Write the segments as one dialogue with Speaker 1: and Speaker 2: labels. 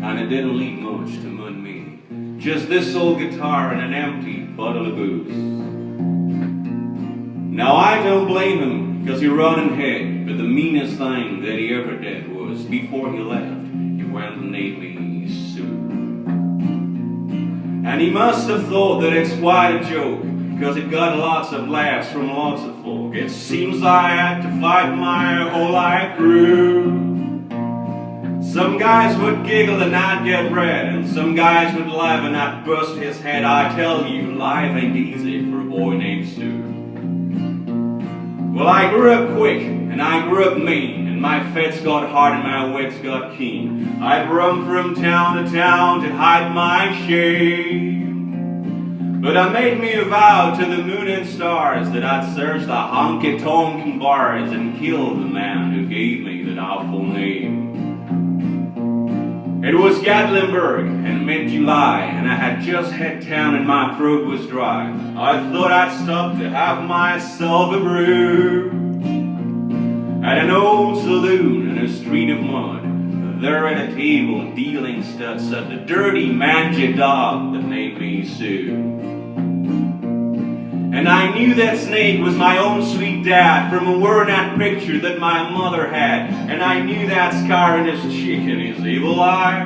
Speaker 1: and it didn't leave much to moon me. Just this old guitar and an empty bottle of booze. Now I don't blame him, cause he run ahead, but the meanest thing that he ever did was, before he left, he went and named me Sue. And he must have thought that it's quite a joke, cause it got lots of laughs from lots of folk. It seems I had to fight my whole life through. Some guys would giggle and I'd get red, and some guys would laugh and I'd bust his head. I tell you, life ain't easy for a boy named Stu. Well, I grew up quick and I grew up mean, and my fits got hard and my wits got keen. I'd run from town to town to hide my shame. But I made me a vow to the moon and stars that I'd search the honky-tonkin' bars and kill the man who gave me that awful name. It was Gatlinburg in mid-July, and I had just hit town and my throat was dry. I thought I'd stop to have myself a brew at an old saloon in a street of mud. There at a table dealing studs sat the dirty mangy dog that named me Sue. And I knew that snake was my own sweet dad from a worn-out picture that my mother had. And I knew that scar in his cheek and his evil eye.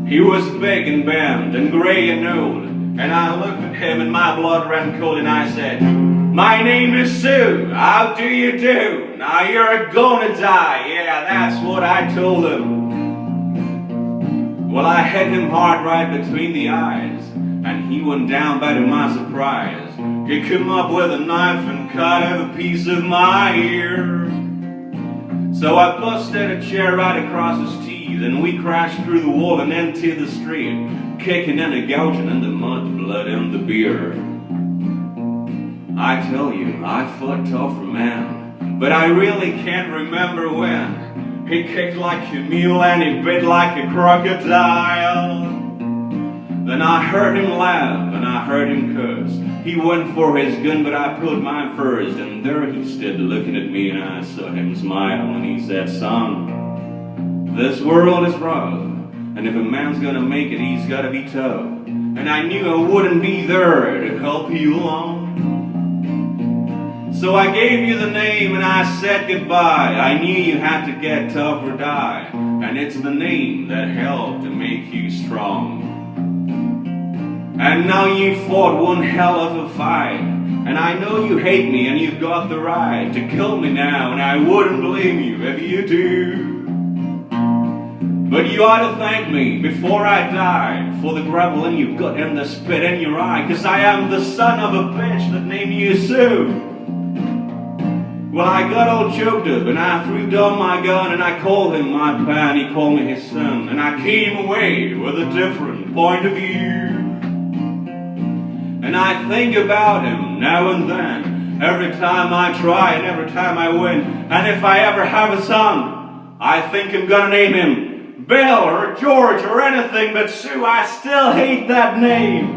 Speaker 1: He was big and bent and gray and old, and I looked at him and my blood ran cold, and I said, "My name is Sue, how do you do? Now you're gonna die." Yeah, that's what I told him. Well, I hit him hard right between the eyes, and he went down, but to my surprise, he came up with a knife and cut off a piece of my ear. So I busted a chair right across his teeth, and we crashed through the wall and into the street, kicking and gouging in the mud, blood and the beer. I tell you, I fought tough for man, but I really can't remember when. He kicked like a mule and he bit like a crocodile. Then I heard him laugh and I heard him curse. He went for his gun, but I pulled mine first. And there he stood looking at me, and I saw him smile, and he said, "Son, this world is rough, and if a man's gonna make it, he's gotta be tough." And I knew I wouldn't be there to help you along. So I gave you the name and I said goodbye. I knew you had to get tough or die, and it's the name that helped to make you strong. And now you fought one hell of a fight, and I know you hate me and you've got the right to kill me now, and I wouldn't blame you if you do. But you ought to thank me before I die for the gravel in your gut and the spit in your eye, 'cause I am the son of a bitch that named you Sue. Well, I got all choked up and I threw down my gun and I called him my pa and he called me his son, and I came away with a different point of view. And I think about him now and then, every time I try and every time I win. And if I ever have a son, I think I'm gonna name him Bill or George or anything but Sue. I still hate that name.